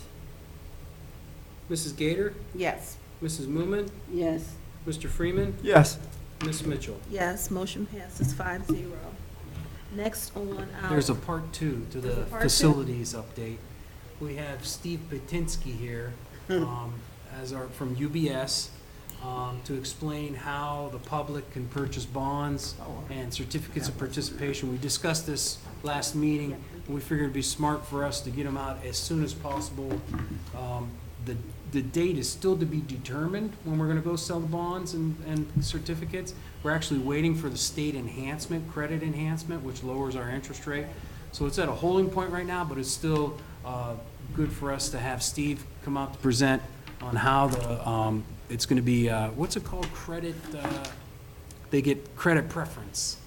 Mrs. Gator, Yes. Mrs. Moomin, Yes. Mr. Freeman, Yes. Ms. Mitchell. Yes, motion passes 5-0. Next on our. There's a part 2 to There's a the part two? facilities update. We have Steve Patinsky here, from UBS, to explain how the public can purchase bonds and certificates of participation. We discussed this last meeting, and we figured it'd be smart for us to get them out as soon as possible. The date is still to be determined when we're gonna go sell the bonds and certificates. We're actually waiting for the state enhancement, credit enhancement, which lowers our interest rate. So it's at a holding point right now, but it's still good for us to have Steve come out to present on how it's gonna be, what's it called, credit, they get credit preference.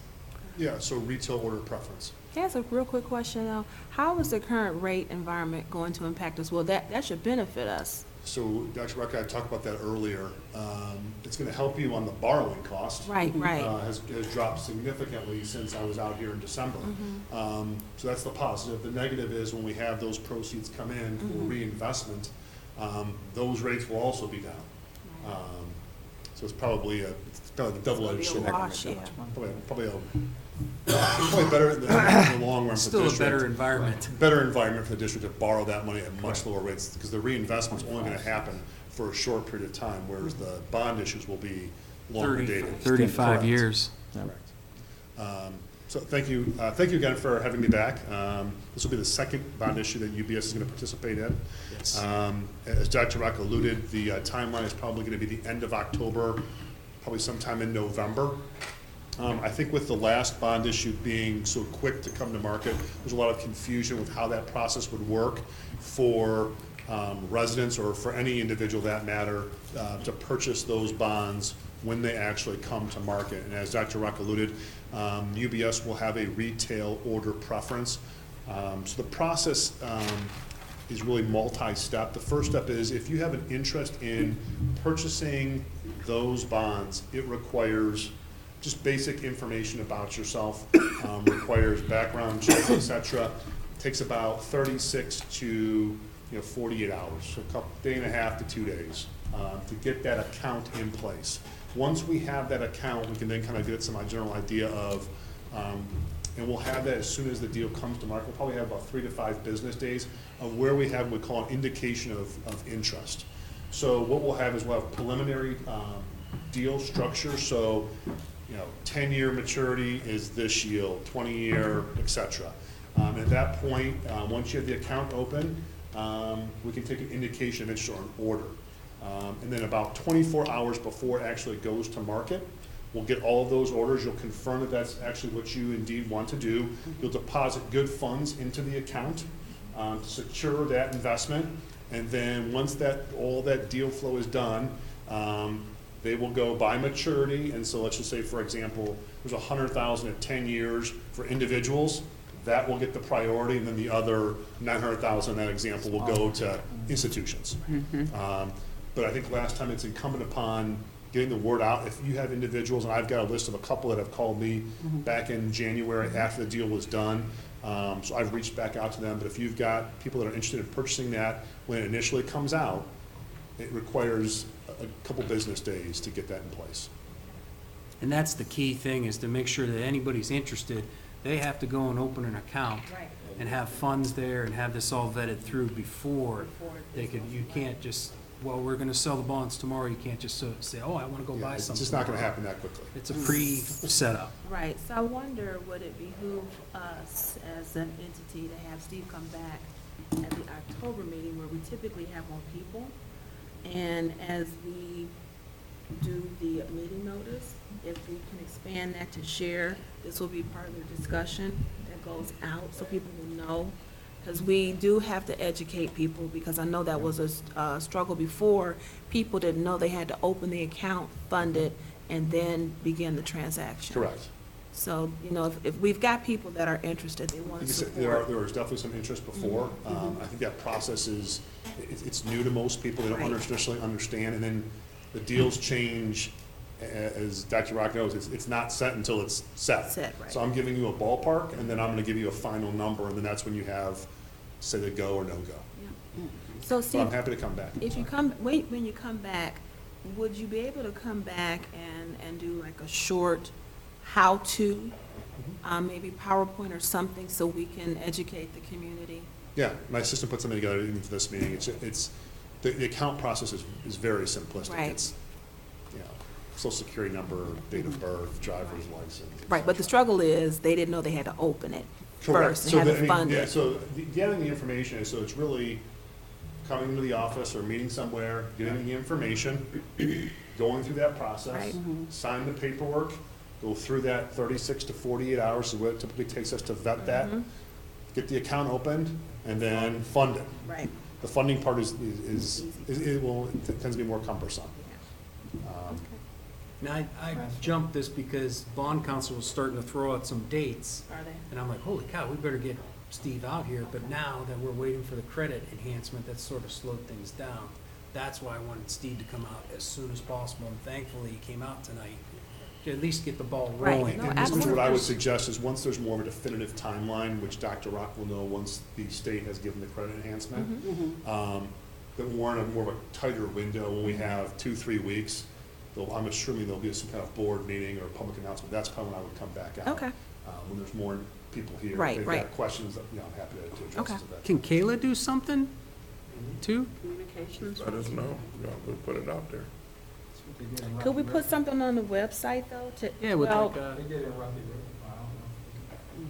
Yeah, so retail order preference. That's a real quick question, though. How is the current rate environment going to impact us? Well, that should benefit us. So, Dr. Rucker, I talked about that earlier. It's gonna help you on the borrowing cost. Right, right. Has dropped significantly since I was out here in December. So that's the positive. The negative is when we have those proceeds come in for reinvestment, those rates will also be down. So it's probably a double-edged sword. wash, yeah. Probably better in the long run for the Still a district. better environment. Better environment for the district to borrow that money at much lower rates, because the reinvestment's only gonna happen for a short period of time, whereas the bond issues will be longer dated. 35 Correct. years. Correct. So thank you again for having me back. This will be the second bond issue that UBS is gonna participate in. Yes. As Dr. Rock alluded, the timeline is probably gonna be the end of October, probably sometime in November. I think with the last bond issue being so quick to come to market, there's a lot of confusion with how that process would work for residents or for any individual that matter to purchase those bonds when they actually come to market. And as Dr. Rock alluded, UBS will have a retail order preference. So the process is really multi-step. The first step is if you have an interest in purchasing those bonds, it requires just basic information about yourself, requires background check, et cetera. Takes about 36 to 48 hours, so a day and a half to 2 days to get that account in place. Once we have that account, we can then kind of get some general idea of, and we'll have that as soon as the deal comes to market. We'll probably have about 3 to 5 business days of where we have what we call an indication of interest. So what we'll have is we'll have preliminary deal structure. So 10-year maturity is this yield, 20-year, et cetera. At that point, once you have the account open, we can take an indication of interest or an order. And then about 24 hours before it actually goes to market, we'll get all of those orders. You'll confirm that that's actually what you indeed want to do. You'll deposit good funds into the account to secure that investment. And then once all that deal flow is done, they will go by maturity. And so let's just say, for example, there's 100,000 at 10 years for individuals. That will get the priority, and then the other 900,000 in that example will go to institutions. But I think last time it's incumbent upon getting the word out. If you have individuals, and I've got a list of a couple that have called me back in January after the deal was done, so I've reached back out to them. But if you've got people that are interested in purchasing that when it initially comes out, it requires a couple business days to get that in place. And that's the key thing, is to make sure that anybody's interested, they have to go and open an account and have funds there and have this all vetted through before they could, you can't just, well, we're gonna sell the bonds tomorrow, you can't just say, oh, I wanna go buy It's something. just not gonna happen that quickly. It's a pre-setup. Right, so I wonder, would it behoove us as an entity to have Steve come back at the October meeting where we typically have more people? And as we do the meeting notice, if we can expand that to share, this will be part of the discussion that goes out so people will know. Because we do have to educate people, because I know that was a struggle before. People didn't know they had to open the account, fund it, and then begin the transaction. Correct. So, if we've got people that are interested, they want Like to I said, support. there was definitely some interest before. I think that process it's new to most people. They don't Right. necessarily understand. And then the deals change, as Dr. Rock knows, it's not set until it's set. Set, right. So I'm giving you a ballpark, and then I'm gonna give you a final number, and then that's when you have, say, the go or no go. Yeah. So So I'm Steve, happy to come back. if you come, when you come back, would you be able to come back and do like a short how-to, maybe PowerPoint or something, so we can educate the community? Yeah, my assistant put something together even for this meeting. The account process is very simplistic. Right. It's, social security number, date of birth, driver's license. Right, but the struggle is, they didn't know they had to open it Correct. first So and have the- it funded. Yeah, so getting the information, so it's really coming to the office or meeting somewhere, getting the information, going through that process, Right. sign the paperwork, go through that 36 to 48 hours, is what it typically takes us to vet that, get the account opened, and then fund it. Right. The funding part it tends to be more cumbersome. Now, I jumped this because bond counsel was starting to throw out some dates, Are they? and I'm like, holy cow, we better get Steve out here. But now that we're waiting for the credit enhancement, that's sort of slowed things down. That's why I wanted Steve to come out as soon as possible, and thankfully he came out tonight, to at least get the ball Right. rolling. No, And absolutely. what I would suggest is, once there's more of a definitive timeline, which Dr. Rock will know once the state has given the credit enhancement, that we're in a more of a tighter window when we have 2-3 weeks. I'm assuming there'll be some kind of board meeting or public announcement. That's probably when I would come back out. Okay. When there's more people here. Right, If they've right. got questions, I'm happy to address Okay. it at that Can time. Kayla do something too? Communications. Let us know, we'll put it out there. That's what they did in Could we Rocky put River. something on the website, though, to? Yeah, with well, like, They did it in Rocky River. I don't know.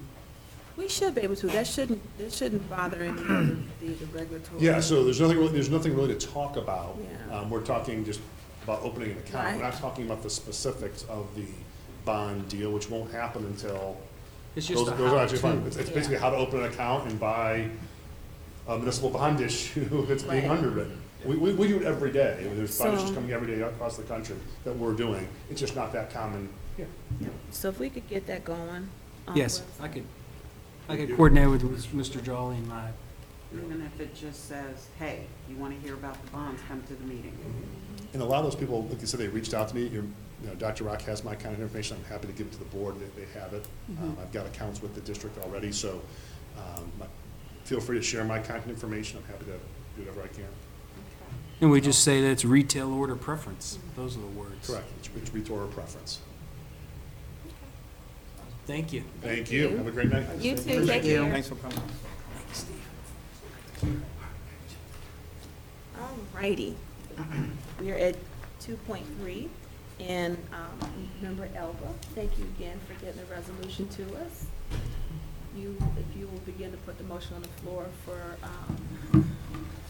we should be able to. That shouldn't bother any of the regulatory. Yeah, so there's nothing really to talk about. Yeah. We're talking just about opening an account. Right. We're not talking about the specifics of the bond deal, which won't happen until It's just a those are actually fun. how-to. It's basically how to open an account and buy a municipal bond issue that's being Right. underwritten. We do it every day. There's bond issues So- coming every day across the country that we're doing. It's just not that common here. So if we could get that going. on Yes, the I website. could coordinate with Mr. Jolly and I. Even if it just says, hey, you want to hear about the bonds, come to the meeting. And a lot of those people, like you said, they reached out to me. Dr. Rock has my contact information. I'm happy to give it to the board. They have it. I've got accounts with the district already, so feel free to share my contact information. I'm happy to do whatever I can. And we just say that it's retail order preference. Those are the words. Correct. It's retailer preference. Thank you. Thank you. Have a great night. You too, Thank take you. care. Thanks for coming. Thanks, Steve. All righty. We are at 2.3, and Member Elba, thank you again for getting the resolution to us. If you will begin to put the motion on the floor for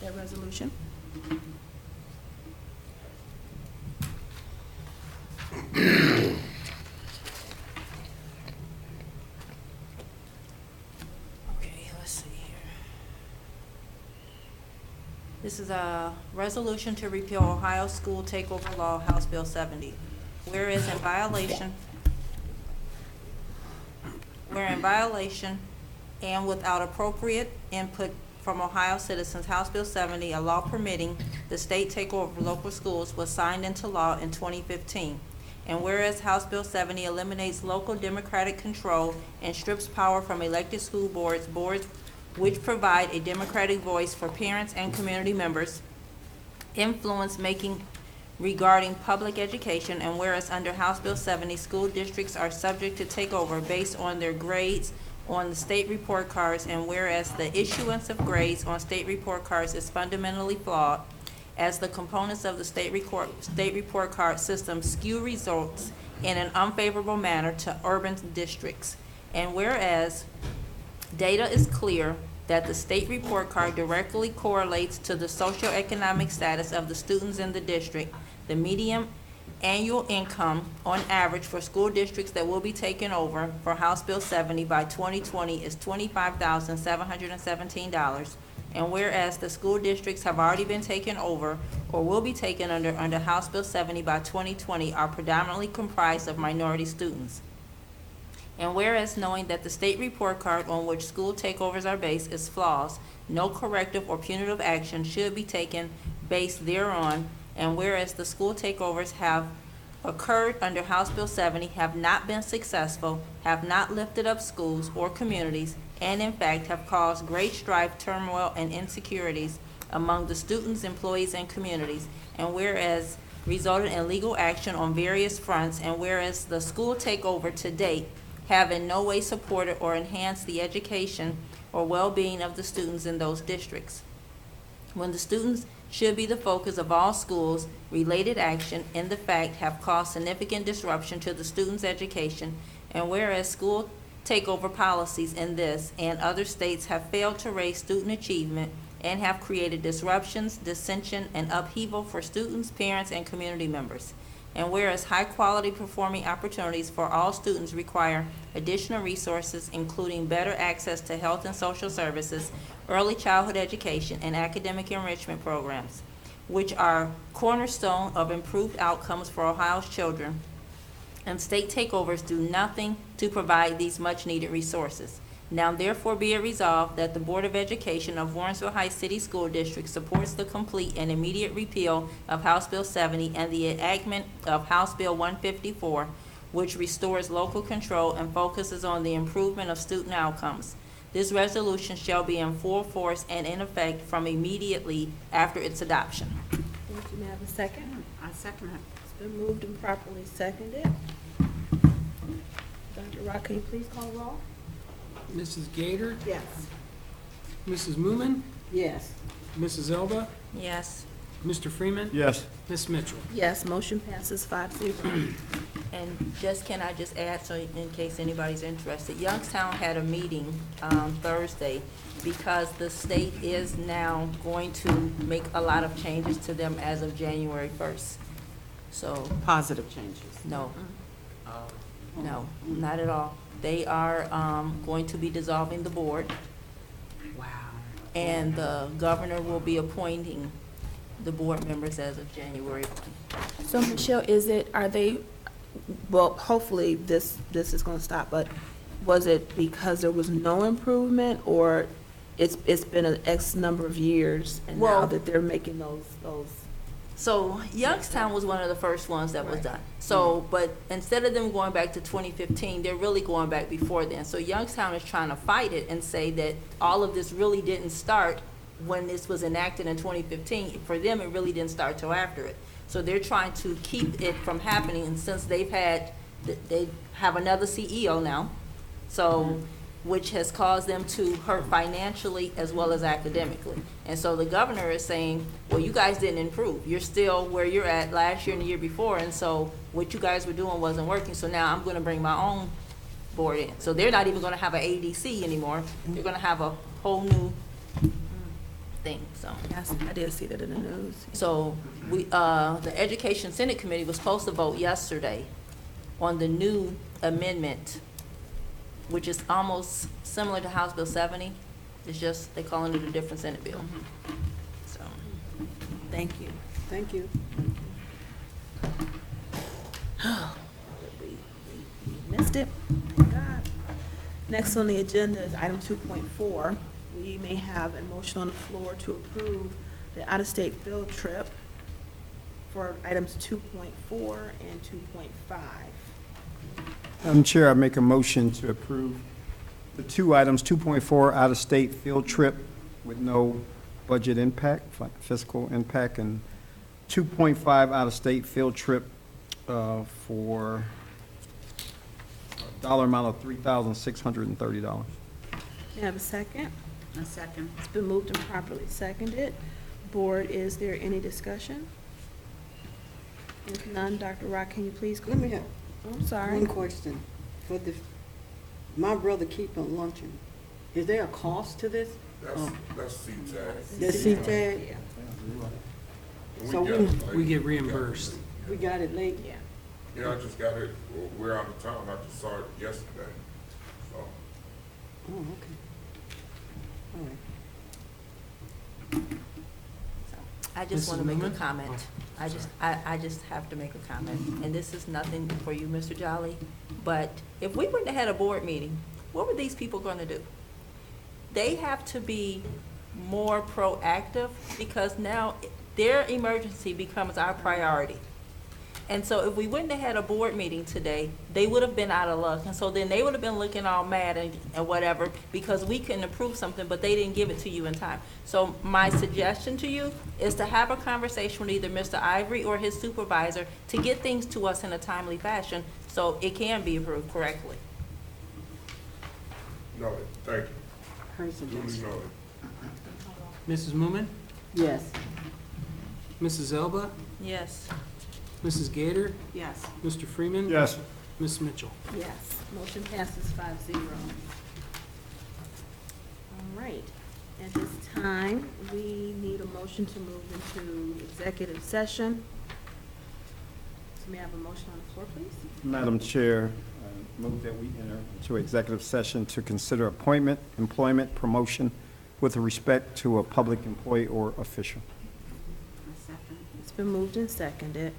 that resolution. Okay, let's see here. This is a resolution to repeal Ohio School Takeover Law, House Bill 70. Whereas in violation and without appropriate input from Ohio citizens, House Bill 70, a law permitting the state takeover of local schools, was signed into law in 2015. And whereas House Bill 70 eliminates local democratic control and strips power from elected school boards which provide a democratic voice for parents and community members, influence making regarding public education, and whereas under House Bill 70, school districts are subject to takeover based on their grades on the state report cards, and whereas the issuance of grades on state report cards is fundamentally flawed, as the components of the state report card system skew results in an unfavorable manner to urban districts. And whereas data is clear that the state report card directly correlates to the socioeconomic status of the students in the district, the median annual income on average for school districts that will be taken over for House Bill 70 by 2020 is $25,717. And whereas the school districts have already been taken over or will be taken under House Bill 70 by 2020 are predominantly comprised of minority students. And whereas knowing that the state report card on which school takeovers are based is flawed, no corrective or punitive action should be taken based thereon. And whereas the school takeovers have occurred under House Bill 70, have not been successful, have not lifted up schools or communities, and in fact have caused great strife, turmoil, and insecurities among the students, employees, and communities. And whereas resulted in legal action on various fronts, and whereas the school takeover to date have in no way supported or enhanced the education or well-being of the students in those districts. When the students should be the focus of all schools, related action in the fact have caused significant disruption to the students' education, and whereas school takeover policies in this and other states have failed to raise student achievement and have created disruptions, dissension, and upheaval for students, parents, and community members. And whereas high-quality performing opportunities for all students require additional resources, including better access to health and social services, early childhood education, and academic enrichment programs, which are cornerstone of improved outcomes for Ohio's children, and state takeovers do nothing to provide these much-needed resources. Now therefore be it resolved that the Board of Education of Warrensville Heights City School District supports the complete and immediate repeal of House Bill 70 and the enactment of House Bill 154, which restores local control and focuses on the improvement of student outcomes. This resolution shall be in full force and in effect from immediately after its adoption. Thank you. May I have a second? I second it. It's been moved and properly seconded. Dr. Rock, can you please call the roll? Mrs. Gator, Yes. Mrs. Moomin, Yes. Mrs. Elba, Yes. Mr. Freeman, Yes. Ms. Mitchell. Yes, motion passes 5-0. And can I just add, so in case anybody's interested, Youngstown had a meeting Thursday because the state is now going to make a lot of changes to them as of January 1st. So, Positive changes. no. No, not at all. They are going to be dissolving the board, Wow. and the governor will be appointing the board members as of January 1. So Michelle, well, hopefully this is gonna stop, but was it because there was no improvement, or it's been an X number of years and now Well- that they're making those? So Youngstown was one of the first ones that was done. So, but instead of them going back to 2015, they're really going back before then. So Youngstown is trying to fight it and say that all of this really didn't start when this was enacted in 2015. For them, it really didn't start till after it. So they're trying to keep it from happening, and since they have another CEO now, so, which has caused them to hurt financially as well as academically. And so the governor is saying, well, you guys didn't improve. You're still where you're at last year and the year before, and so what you guys were doing wasn't working, so now I'm gonna bring my own board in. So they're not even gonna have an ADC anymore. They're gonna have a whole new thing, so. Yes, I did see that in the news. So the Education Senate Committee was supposed to vote yesterday on the new amendment, which is almost similar to House Bill 70. It's just, they're calling it a different Senate bill. So, Thank you. Thank you. We missed it. Thank God. Next on the agenda is item 2.4. We may have a motion on the floor to approve the out-of-state field trip for items 2.4 and 2.5. Madam Chair, I make a motion to approve the two items, 2.4 out-of-state field trip with no budget impact, fiscal impact, and 2.5 out-of-state field trip for a dollar amount of $3,630. May I have a second? A second. It's been moved and properly seconded. Board, is there any discussion? If none, Dr. Rock, can you please? Let me have I'm sorry. one question. For my brother keep on lunching. Is there a cost to this? That's CTAG. The CTAG? So We get reimbursed. we got it late? Yeah. Yeah, I just got it, we're out of town, I just saw it yesterday, so. Oh, okay. All right. I just Mrs. want to make a Newman? comment. I just have to make a comment, and this is nothing for you, Mr. Jolly, but if we wouldn't have had a board meeting, what were these people going to do? They have to be more proactive, because now their emergency becomes our priority. And so if we wouldn't have had a board meeting today, they would have been out of luck. And so then they would have been looking all mad and whatever, because we couldn't approve something, but they didn't give it to you in time. So my suggestion to you is to have a conversation with either Mr. Ivory or his supervisor to get things to us in a timely fashion so it can be approved correctly. No, thank you. Her Duly suggestion. noted. Mrs. Moomin, Yes. Mrs. Elba, Yes. Mrs. Gator, Yes. Mr. Freeman. Yes. Ms. Mitchell. Yes, motion passes 5-0. All right, at this time, we need a motion to move into executive session. So may I have a motion on the floor, please? Madam Chair, I move that we enter into executive session to consider appointment, employment, promotion with respect to a public employee or official. A second. It's been moved and seconded.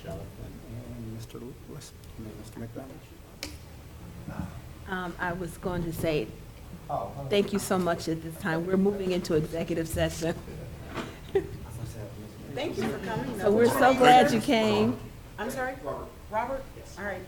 Jonathan and Mr. Lewis, Mr. McDonald. I was going to say, thank you so much at this time. We're moving into executive session. Thank you for coming. So we're so glad you came. I'm sorry? Robert? All right.